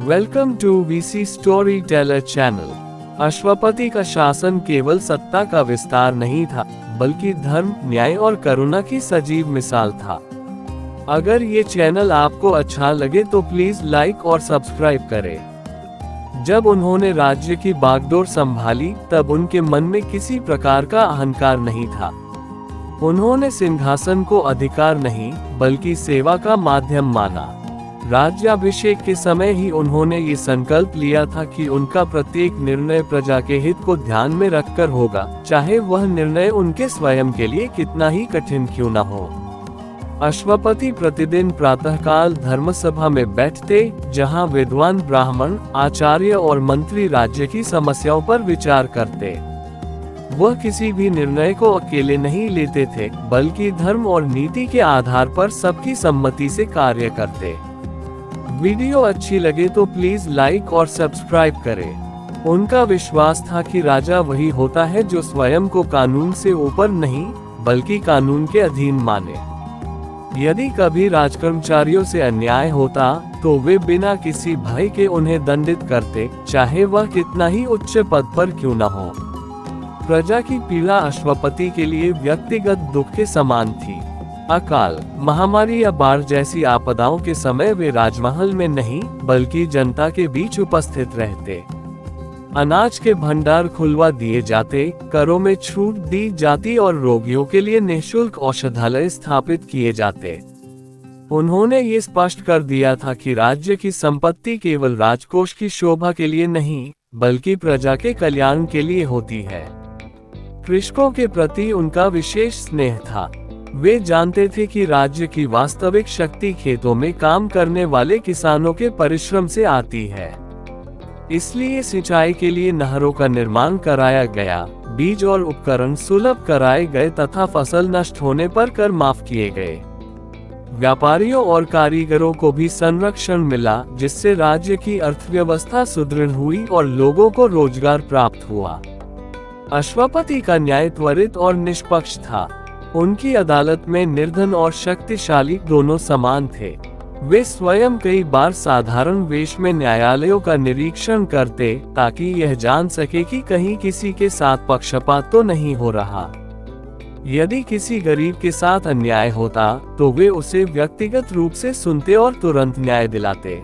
Welcome to VC story teller channel. Ashwapati का शासन केवल सत्ता का विस्तार नहीं था, बल्कि धर्म, न्याय और करुणा की सजीव मिसाल था। अगर ये चैनल आपको अच्छा लगे तो प्लीज लाइक और सब्सक्राइब करें। जब उन्होंने राज्य की बागडोर संभाली, तब उनके मन में किसी प्रकार का अहंकार नहीं था। उन्होंने सिंहासन को अधिकार नहीं, बल्कि सेवा का माध्यम माना। राज्याभिषेक के समय ही उन्होंने ये संकल्प लिया था कि उनका प्रत्येक निर्णय प्रजा के हित को ध्यान में रखकर होगा, चाहे वह निर्णय उनके स्वयं के लिए कितना ही कठिन क्यों न हो। अश्वपति प्रतिदिन प्रातःकाल धर्मसभा में बैठते, जहां विद्वान ब्राह्मण, आचार्य और मंत्री राज्य की समस्याओं पर विचार करते। वह किसी भी निर्णय को अकेले नहीं लेते थे, बल्कि धर्म और नीति के आधार पर सबकी सम्मति से कार्य करते। वीडियो अच्छी लगे तो प्लीज लाइक और सब्सक्राइब करें। उनका विश्वास था कि राजा वही होता है जो स्वयं को कानून से ऊपर नहीं, बल्कि कानून के अधीन माने। यदि कभी राजकर्मचारियों से अन्याय होता, तो वे बिना किसी भय के उन्हें दंडित करते, चाहे वह कितना ही उच्च पद पर क्यों न हो। प्रजा की पीड़ा अश्वपति के लिए व्यक्तिगत दुख के समान थी। अकाल, महामारी या बाढ़ जैसी आपदाओं के समय वे राजमहल में नहीं, बल्कि जनता के बीच उपस्थित रहते। अनाज के भंडार खुलवा दिए जाते, करों में छूट दी जाती और रोगियों के लिए निःशुल्क औषधालय स्थापित किए जाते। उन्होंने ये स्पष्ट कर दिया था कि राज्य की संपत्ति केवल राजकोष की शोभा के लिए नहीं, बल्कि प्रजा के कल्याण के लिए होती है। कृषकों के प्रति उनका विशेष स्नेह था। वे जानते थे कि राज्य की वास्तविक शक्ति खेतों में काम करने वाले किसानों के परिश्रम से आती है। इसलिए सिंचाई के लिए नहरों का निर्माण कराया गया, बीज और उपकरण सुलभ कराए गए तथा फसल नष्ट होने पर कर माफ किए गए। व्यापारियों और कारीगरों को भी संरक्षण मिला, जिससे राज्य की अर्थव्यवस्था सुदृढ़ हुई और लोगों को रोजगार प्राप्त हुआ। अश्वपति का न्याय त्वरित और निष्पक्ष था। उनकी अदालत में निर्धन और शक्तिशाली दोनों समान थे। वे स्वयं कई बार साधारण वेश में न्यायालयों का निरीक्षण करते, ताकि यह जान सके कि कहीं किसी के साथ पक्षपात तो नहीं हो रहा। यदि किसी गरीब के साथ अन्याय होता, तो वे उसे व्यक्तिगत रूप से सुनते और तुरंत न्याय दिलाते।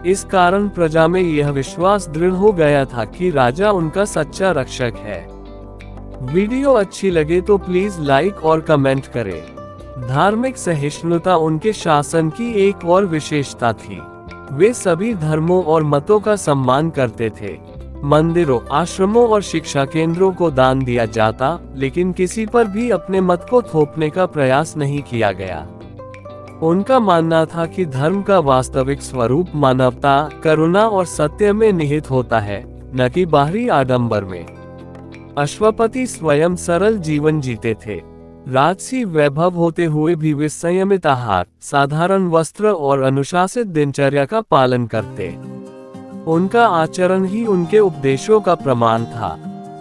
इस कारण प्रजा में यह विश्वास दृढ़ हो गया था कि राजा उनका सच्चा रक्षक है। वीडियो अच्छी लगे तो प्लीज लाइक और कमेंट करें। धार्मिक सहिष्णुता उनके शासन की एक और विशेषता थी। वे सभी धर्मों और मतों का सम्मान करते थे। मंदिरों, आश्रमों और शिक्षा केंद्रों को दान दिया जाता, लेकिन किसी पर भी अपने मत को थोपने का प्रयास नहीं किया गया। उनका मानना था कि धर्म का वास्तविक स्वरूप मानवता, करुणा और सत्य में निहित होता है, न कि बाहरी आडंबर में। अश्वपति स्वयं सरल जीवन जीते थे। राजसी वैभव होते हुए भी वे संयमित आहार, साधारण वस्त्र और अनुशासित दिनचर्या का पालन करते। उनका आचरण ही उनके उपदेशों का प्रमाण था।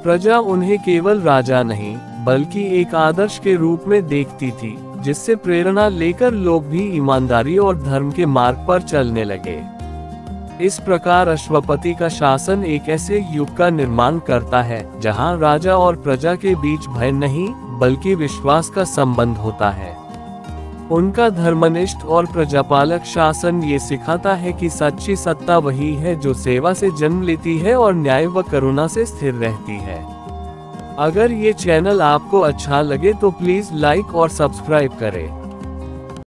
प्रजा उन्हें केवल राजा नहीं, बल्कि एक आदर्श के रूप में देखती थी, जिससे प्रेरणा लेकर लोग भी ईमानदारी और धर्म के मार्ग पर चलने लगे। इस प्रकार अश्वपति का शासन एक ऐसे युग का निर्माण करता है, जहां राजा और प्रजा के बीच भय नहीं, बल्कि विश्वास का संबंध होता है। उनका धर्मनिष्ठ और प्रजापालक शासन ये सिखाता है कि सच्ची सत्ता वही है जो सेवा से जन्म लेती है और न्याय व करुणा से स्थिर रहती है। अगर ये चैनल आपको अच्छा लगे तो प्लीज लाइक और सब्सक्राइब करें।